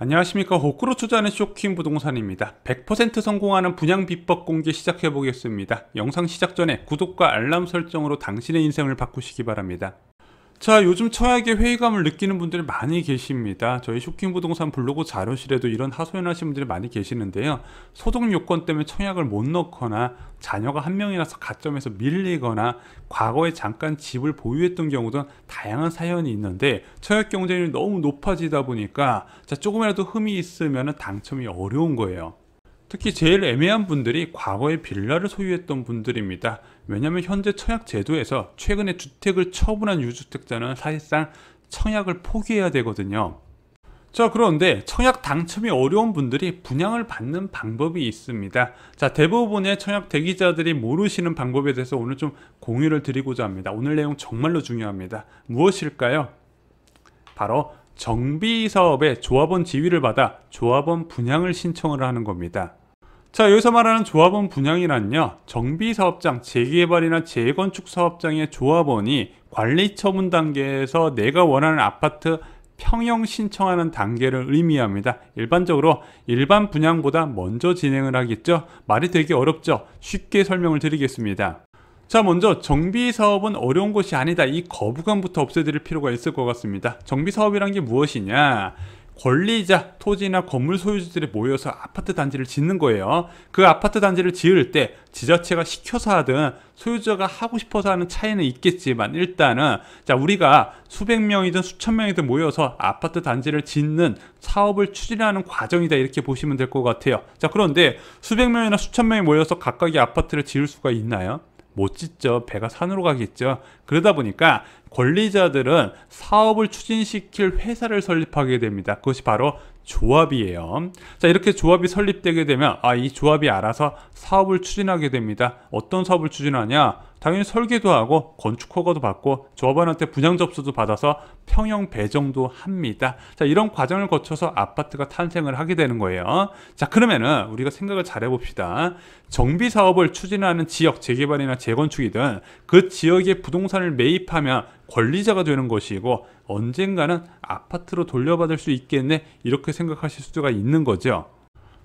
안녕하십니까. 호구로 투자하는 쇼킹 부동산입니다. 100% 성공하는 분양 비법 공개 시작해 보겠습니다. 영상 시작 전에 구독과 알람 설정으로 당신의 인생을 바꾸시기 바랍니다. 자, 요즘 청약에 회의감을 느끼는 분들이 많이 계십니다. 저희 쇼킹 부동산 블로그 자료실에도 이런 하소연하시는 분들이 많이 계시는데요. 소득 요건 때문에 청약을 못 넣거나 자녀가 한 명이라서 가점에서 밀리거나 과거에 잠깐 집을 보유했던 경우도 다양한 사연이 있는데 청약 경쟁률이 너무 높아지다 보니까 조금이라도 흠이 있으면 당첨이 어려운 거예요. 특히 제일 애매한 분들이 과거에 빌라를 소유했던 분들입니다. 왜냐하면 현재 청약 제도에서 최근에 주택을 처분한 유주택자는 사실상 청약을 포기해야 되거든요. 자, 그런데 청약 당첨이 어려운 분들이 분양을 받는 방법이 있습니다. 자, 대부분의 청약 대기자들이 모르시는 방법에 대해서 오늘 좀 공유를 드리고자 합니다. 오늘 내용 정말로 중요합니다. 무엇일까요? 바로 정비사업에 조합원 지위를 받아 조합원 분양을 신청을 하는 겁니다. 자, 여기서 말하는 조합원 분양이란요, 정비사업장, 재개발이나 재건축 사업장의 조합원이 관리처분 단계에서 내가 원하는 아파트 평형 신청하는 단계를 의미합니다. 일반적으로 일반 분양보다 먼저 진행을 하겠죠. 말이 되게 어렵죠. 쉽게 설명을 드리겠습니다. 자, 먼저 정비사업은 어려운 것이 아니다, 이 거부감부터 없애드릴 필요가 있을 것 같습니다. 정비사업이란 게 무엇이냐, 권리자, 토지나 건물 소유주들이 모여서 아파트 단지를 짓는 거예요. 그 아파트 단지를 지을 때 지자체가 시켜서 하든 소유자가 하고 싶어서 하는 차이는 있겠지만, 일단은 우리가 수백 명이든 수천 명이든 모여서 아파트 단지를 짓는 사업을 추진하는 과정이다, 이렇게 보시면 될 것 같아요. 자, 그런데 수백 명이나 수천 명이 모여서 각각의 아파트를 지을 수가 있나요? 못 짓죠. 배가 산으로 가겠죠. 그러다 보니까 권리자들은 사업을 추진시킬 회사를 설립하게 됩니다. 그것이 바로 조합이에요. 자, 이렇게 조합이 설립되게 되면 이 조합이 알아서 사업을 추진하게 됩니다. 어떤 사업을 추진하냐? 당연히 설계도 하고 건축 허가도 받고 조합원한테 분양 접수도 받아서 평형 배정도 합니다. 자, 이런 과정을 거쳐서 아파트가 탄생을 하게 되는 거예요. 자, 그러면은 우리가 생각을 잘 해봅시다. 정비 사업을 추진하는 지역, 재개발이나 재건축이든 그 지역에 부동산을 매입하면 권리자가 되는 것이고 언젠가는 아파트로 돌려받을 수 있겠네, 이렇게 생각하실 수가 있는 거죠.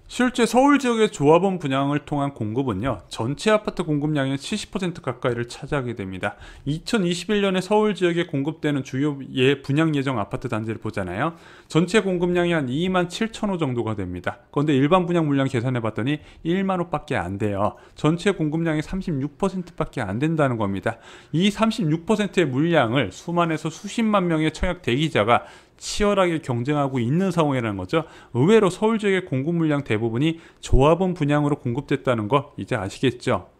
실제 서울 지역의 조합원 분양을 통한 공급은요, 전체 아파트 공급량의 70% 가까이를 차지하게 됩니다. 2021년에 서울 지역에 공급되는 주요 분양 예정 아파트 단지를 보잖아요. 전체 공급량이 한 2만 7천 호 정도가 됩니다. 그런데 일반 분양 물량 계산해 봤더니 1만 호밖에 안 돼요. 전체 공급량의 36%밖에 안 된다는 겁니다. 이 36%의 물량을 수만에서 수십만 명의 청약 대기자가 치열하게 경쟁하고 있는 상황이라는 거죠. 의외로 서울 지역의 공급 물량 대부분이 조합원 분양으로 공급됐다는 거 이제 아시겠죠?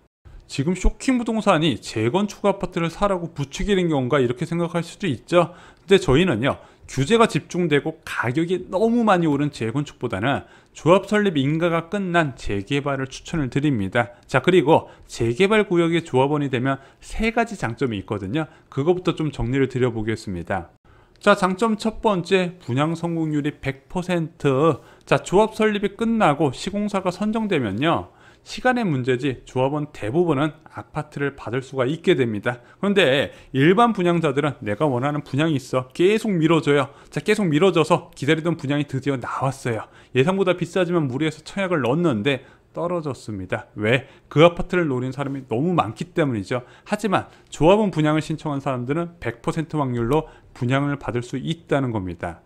지금 쇼킹 부동산이 재건축 아파트를 사라고 부추기는 건가, 이렇게 생각할 수도 있죠. 근데 저희는요, 규제가 집중되고 가격이 너무 많이 오른 재건축보다는 조합 설립 인가가 끝난 재개발을 추천을 드립니다. 자, 그리고 재개발 구역의 조합원이 되면 세 가지 장점이 있거든요. 그거부터 좀 정리를 드려보겠습니다. 자, 장점 첫 번째, 분양 성공률이 100%. 자, 조합 설립이 끝나고 시공사가 선정되면요, 시간의 문제지 조합원 대부분은 아파트를 받을 수가 있게 됩니다. 그런데 일반 분양자들은 내가 원하는 분양이 있어, 계속 미뤄져요. 자, 계속 미뤄져서 기다리던 분양이 드디어 나왔어요. 예상보다 비싸지만 무리해서 청약을 넣었는데 떨어졌습니다. 왜? 그 아파트를 노린 사람이 너무 많기 때문이죠. 하지만 조합원 분양을 신청한 사람들은 100% 확률로 분양을 받을 수 있다는 겁니다.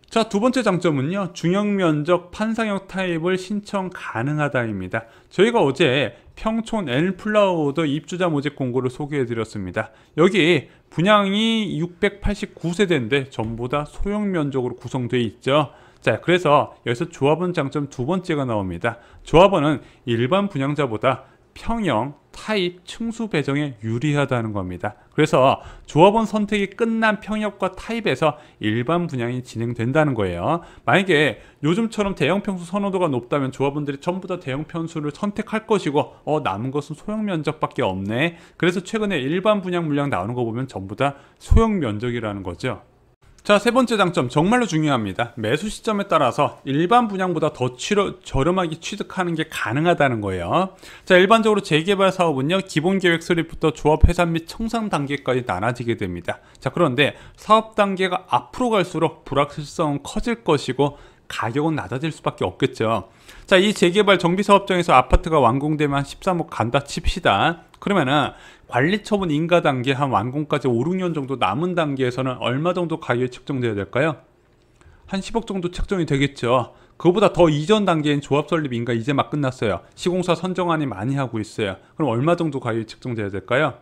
자, 두 번째 장점은요, 중형 면적 판상형 타입을 신청 가능하다입니다. 저희가 어제 평촌 엘플라워드 입주자 모집 공고를 소개해 드렸습니다. 여기 분양이 689세대인데 전부 다 소형 면적으로 구성되어 있죠. 자, 그래서 여기서 조합원 장점 두 번째가 나옵니다. 조합원은 일반 분양자보다 평형, 타입, 층수 배정에 유리하다는 겁니다. 그래서 조합원 선택이 끝난 평형과 타입에서 일반 분양이 진행된다는 거예요. 만약에 요즘처럼 대형 평수 선호도가 높다면 조합원들이 전부 다 대형 평수를 선택할 것이고 남은 것은 소형 면적밖에 없네. 그래서 최근에 일반 분양 물량 나오는 거 보면 전부 다 소형 면적이라는 거죠. 자, 세 번째 장점 정말로 중요합니다. 매수 시점에 따라서 일반 분양보다 더 저렴하게 취득하는 게 가능하다는 거예요. 자, 일반적으로 재개발 사업은요, 기본 계획 수립부터 조합 해산 및 청산 단계까지 나눠지게 됩니다. 자, 그런데 사업 단계가 앞으로 갈수록 불확실성은 커질 것이고 가격은 낮아질 수밖에 없겠죠. 자, 이 재개발 정비사업장에서 아파트가 완공되면 한 13억 간다 칩시다. 그러면은 관리처분 인가 단계 한 완공까지 5, 6년 정도 남은 단계에서는 얼마 정도 가격이 책정되어야 될까요? 한 10억 정도 책정이 되겠죠. 그거보다 더 이전 단계인 조합 설립 인가 이제 막 끝났어요. 시공사 선정안이 많이 하고 있어요. 그럼 얼마 정도 가격이 책정돼야 될까요?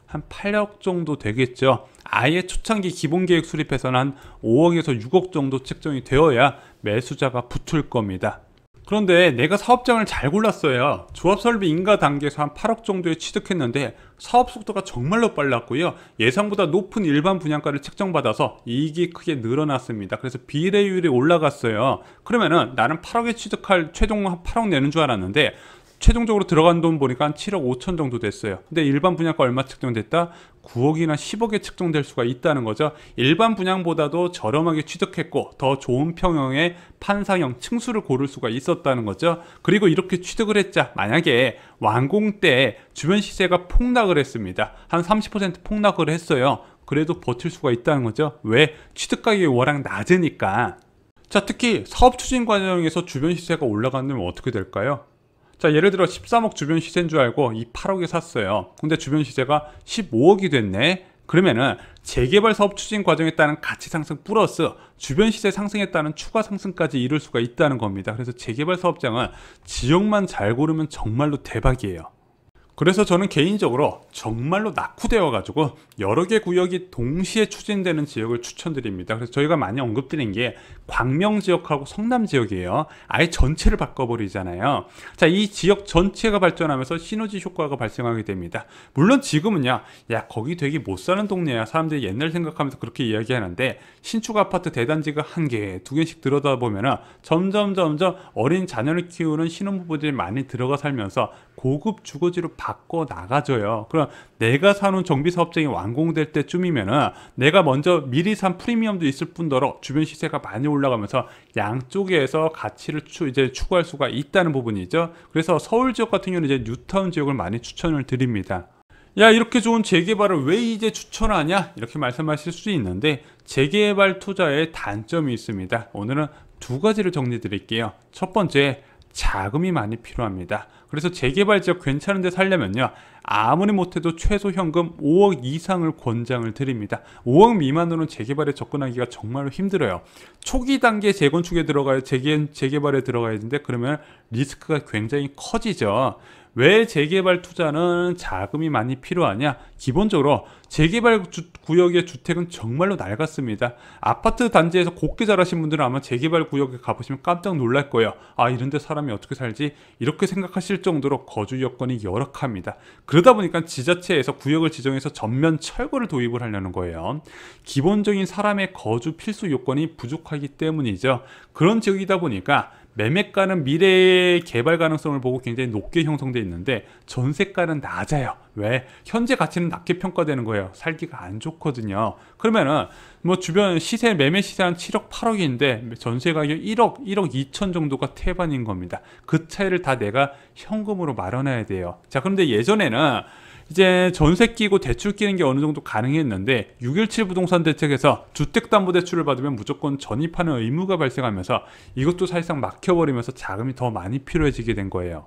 한 8억 정도 되겠죠. 아예 초창기 기본계획 수립해서는 한 5억에서 6억 정도 책정이 되어야 매수자가 붙을 겁니다. 그런데 내가 사업장을 잘 골랐어요. 조합 설비 인가 단계에서 한 8억 정도에 취득했는데 사업 속도가 정말로 빨랐고요. 예상보다 높은 일반 분양가를 책정받아서 이익이 크게 늘어났습니다. 그래서 비례율이 올라갔어요. 그러면은 나는 8억에 취득할 최종 한 8억 내는 줄 알았는데 최종적으로 들어간 돈 보니까 한 7억 5천 정도 됐어요. 근데 일반 분양가 얼마 책정됐다? 9억이나 10억에 책정될 수가 있다는 거죠. 일반 분양보다도 저렴하게 취득했고 더 좋은 평형의 판상형 층수를 고를 수가 있었다는 거죠. 그리고 이렇게 취득을 했자 만약에 완공 때 주변 시세가 폭락을 했습니다. 한 30% 폭락을 했어요. 그래도 버틸 수가 있다는 거죠. 왜? 취득 가격이 워낙 낮으니까. 자, 특히 사업 추진 과정에서 주변 시세가 올라간다면 어떻게 될까요? 자, 예를 들어 13억 주변 시세인 줄 알고 이 8억에 샀어요. 근데 주변 시세가 15억이 됐네. 그러면은 재개발 사업 추진 과정에 따른 가치 상승 플러스 주변 시세 상승에 따른 추가 상승까지 이룰 수가 있다는 겁니다. 그래서 재개발 사업장은 지역만 잘 고르면 정말로 대박이에요. 그래서 저는 개인적으로 정말로 낙후되어 가지고 여러 개 구역이 동시에 추진되는 지역을 추천드립니다. 그래서 저희가 많이 언급드린 게 광명 지역하고 성남 지역이에요. 아예 전체를 바꿔버리잖아요. 자, 이 지역 전체가 발전하면서 시너지 효과가 발생하게 됩니다. 물론 지금은요, 야 거기 되게 못 사는 동네야, 사람들이 옛날 생각하면서 그렇게 이야기하는데 신축 아파트 대단지가 한 개, 두 개씩 들여다보면 점점 어린 자녀를 키우는 신혼부부들이 많이 들어가 살면서 고급 주거지로 바꿔 나가줘요. 그럼 내가 사는 정비사업장이 완공될 때쯤이면은 내가 먼저 미리 산 프리미엄도 있을 뿐더러 주변 시세가 많이 올라가면서 양쪽에서 가치를 이제 추구할 수가 있다는 부분이죠. 그래서 서울 지역 같은 경우는 이제 뉴타운 지역을 많이 추천을 드립니다. 야, 이렇게 좋은 재개발을 왜 이제 추천하냐? 이렇게 말씀하실 수 있는데 재개발 투자의 단점이 있습니다. 오늘은 두 가지를 정리해 드릴게요. 첫 번째, 자금이 많이 필요합니다. 그래서 재개발 지역 괜찮은 데 살려면요, 아무리 못해도 최소 현금 5억 이상을 권장을 드립니다. 5억 미만으로는 재개발에 접근하기가 정말로 힘들어요. 초기 단계 재건축에 들어가야 재개발에 들어가야 되는데 그러면 리스크가 굉장히 커지죠. 왜 재개발 투자는 자금이 많이 필요하냐? 기본적으로 재개발 구역의 주택은 정말로 낡았습니다. 아파트 단지에서 곱게 자라신 분들은 아마 재개발 구역에 가보시면 깜짝 놀랄 거예요. 아, 이런데 사람이 어떻게 살지? 이렇게 생각하실 정도로 거주 여건이 열악합니다. 그러다 보니까 지자체에서 구역을 지정해서 전면 철거를 도입을 하려는 거예요. 기본적인 사람의 거주 필수 요건이 부족하기 때문이죠. 그런 지역이다 보니까 매매가는 미래의 개발 가능성을 보고 굉장히 높게 형성되어 있는데 전세가는 낮아요. 왜? 현재 가치는 낮게 평가되는 거예요. 살기가 안 좋거든요. 그러면은 뭐 주변 시세, 매매 시세 한 7억 8억인데 전세 가격 1억 2천 정도가 태반인 겁니다. 그 차이를 다 내가 현금으로 마련해야 돼요. 자, 그런데 예전에는 이제 전세 끼고 대출 끼는 게 어느 정도 가능했는데 6.17 부동산 대책에서 주택담보대출을 받으면 무조건 전입하는 의무가 발생하면서 이것도 사실상 막혀버리면서 자금이 더 많이 필요해지게 된 거예요.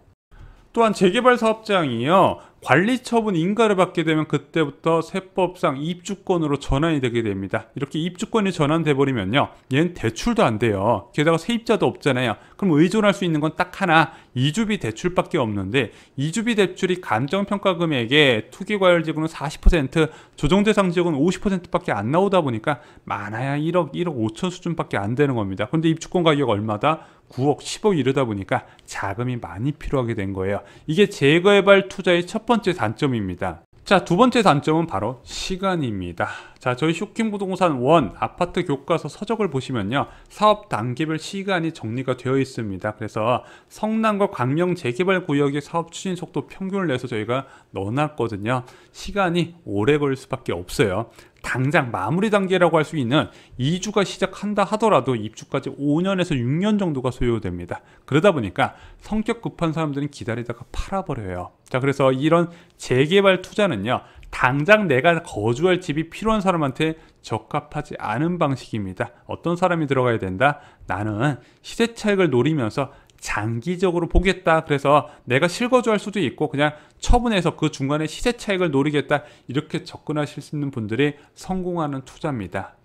또한 재개발 사업장이요, 관리처분 인가를 받게 되면 그때부터 세법상 입주권으로 전환이 되게 됩니다. 이렇게 입주권이 전환돼 버리면요, 얘는 대출도 안 돼요. 게다가 세입자도 없잖아요. 그럼 의존할 수 있는 건 딱 하나, 이주비 대출밖에 없는데 이주비 대출이 감정평가 금액의 투기과열지구는 40%, 조정대상 지역은 50%밖에 안 나오다 보니까 많아야 1억 5천 수준밖에 안 되는 겁니다. 그런데 입주권 가격 얼마다? 9억, 10억 이러다 보니까 자금이 많이 필요하게 된 거예요. 이게 재개발 투자의 첫 번째 단점입니다. 자, 두 번째 단점은 바로 시간입니다. 자, 저희 쇼킹부동산 1 아파트 교과서 서적을 보시면요, 사업 단계별 시간이 정리가 되어 있습니다. 그래서 성남과 광명 재개발 구역의 사업 추진 속도 평균을 내서 저희가 넣어놨거든요. 시간이 오래 걸릴 수밖에 없어요. 당장 마무리 단계라고 할 수 있는 이주가 시작한다 하더라도 입주까지 5년에서 6년 정도가 소요됩니다. 그러다 보니까 성격 급한 사람들은 기다리다가 팔아버려요. 자, 그래서 이런 재개발 투자는요, 당장 내가 거주할 집이 필요한 사람한테 적합하지 않은 방식입니다. 어떤 사람이 들어가야 된다? 나는 시세 차익을 노리면서 장기적으로 보겠다. 그래서 내가 실거주할 수도 있고 그냥 처분해서 그 중간에 시세 차익을 노리겠다. 이렇게 접근하실 수 있는 분들이 성공하는 투자입니다.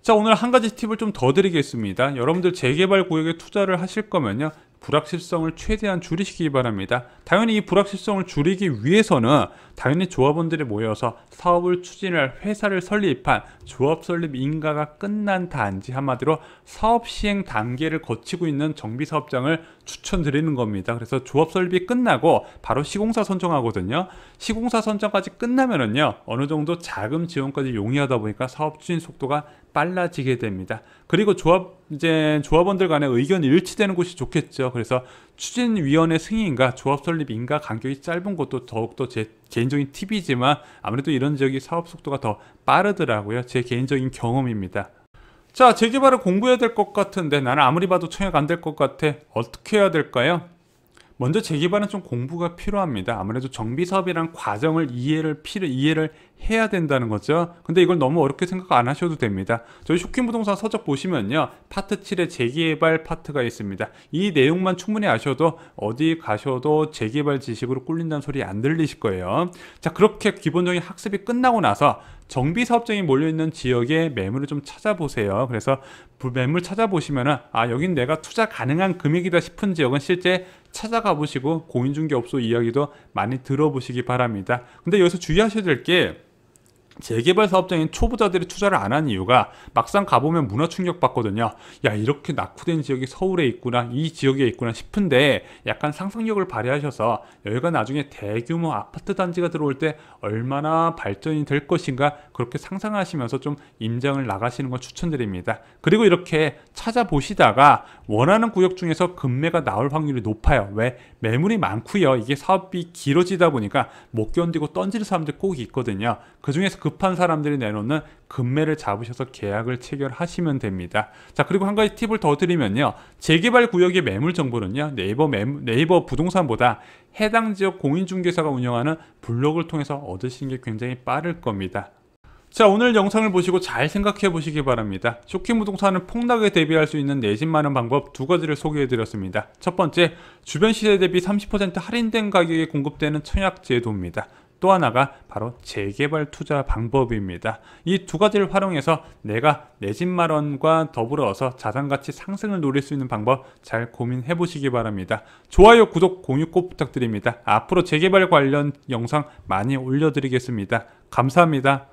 자, 오늘 한 가지 팁을 좀 더 드리겠습니다. 여러분들 재개발 구역에 투자를 하실 거면요, 불확실성을 최대한 줄이시기 바랍니다. 당연히 이 불확실성을 줄이기 위해서는 당연히 조합원들이 모여서 사업을 추진할 회사를 설립한 조합 설립 인가가 끝난 단지, 한마디로 사업 시행 단계를 거치고 있는 정비사업장을 추천드리는 겁니다. 그래서 조합 설립이 끝나고 바로 시공사 선정하거든요. 시공사 선정까지 끝나면은요, 어느 정도 자금 지원까지 용이하다 보니까 사업 추진 속도가 빨라지게 됩니다. 그리고 조합원들 간의 의견이 일치되는 곳이 좋겠죠. 그래서 추진위원회 승인과 조합 설립 인가 간격이 짧은 곳도 더욱더 제 개인적인 팁이지만 아무래도 이런 지역이 사업 속도가 더 빠르더라고요. 제 개인적인 경험입니다. 자, 재개발을 공부해야 될 것 같은데 나는 아무리 봐도 청약 안 될 것 같아. 어떻게 해야 될까요? 먼저 재개발은 좀 공부가 필요합니다. 아무래도 정비사업이라는 과정을 이해를 해야 된다는 거죠. 근데 이걸 너무 어렵게 생각 안 하셔도 됩니다. 저희 쇼킹부동산 서적 보시면요, 파트 7에 재개발 파트가 있습니다. 이 내용만 충분히 아셔도 어디 가셔도 재개발 지식으로 꿀린다는 소리 안 들리실 거예요. 자, 그렇게 기본적인 학습이 끝나고 나서 정비사업장이 몰려있는 지역의 매물을 좀 찾아보세요. 그래서 매물 찾아보시면은 여긴 내가 투자 가능한 금액이다 싶은 지역은 실제 찾아가 보시고 공인중개업소 이야기도 많이 들어보시기 바랍니다. 근데 여기서 주의하셔야 될 게, 재개발 사업장인 초보자들이 투자를 안 한 이유가 막상 가보면 문화 충격 받거든요. 야, 이렇게 낙후된 지역이 서울에 있구나, 이 지역에 있구나 싶은데 약간 상상력을 발휘하셔서 여기가 나중에 대규모 아파트 단지가 들어올 때 얼마나 발전이 될 것인가, 그렇게 상상하시면서 좀 임장을 나가시는 걸 추천드립니다. 그리고 이렇게 찾아보시다가 원하는 구역 중에서 급매가 나올 확률이 높아요. 왜? 매물이 많고요. 이게 사업이 길어지다 보니까 못 견디고 던지는 사람들이 꼭 있거든요. 그 중에서 급한 사람들이 내놓는 급매를 잡으셔서 계약을 체결하시면 됩니다. 자, 그리고 한 가지 팁을 더 드리면요, 재개발 구역의 매물 정보는요, 네이버 부동산보다 해당 지역 공인중개사가 운영하는 블로그를 통해서 얻으시는 게 굉장히 빠를 겁니다. 자, 오늘 영상을 보시고 잘 생각해 보시기 바랍니다. 쇼킹부동산은 폭락에 대비할 수 있는 내 집 마련 방법 두 가지를 소개해 드렸습니다. 첫 번째, 주변 시세 대비 30% 할인된 가격에 공급되는 청약 제도입니다. 또 하나가 바로 재개발 투자 방법입니다. 이 두 가지를 활용해서 내가 내 집 마련과 더불어서 자산가치 상승을 노릴 수 있는 방법 잘 고민해 보시기 바랍니다. 좋아요, 구독, 공유 꼭 부탁드립니다. 앞으로 재개발 관련 영상 많이 올려드리겠습니다. 감사합니다.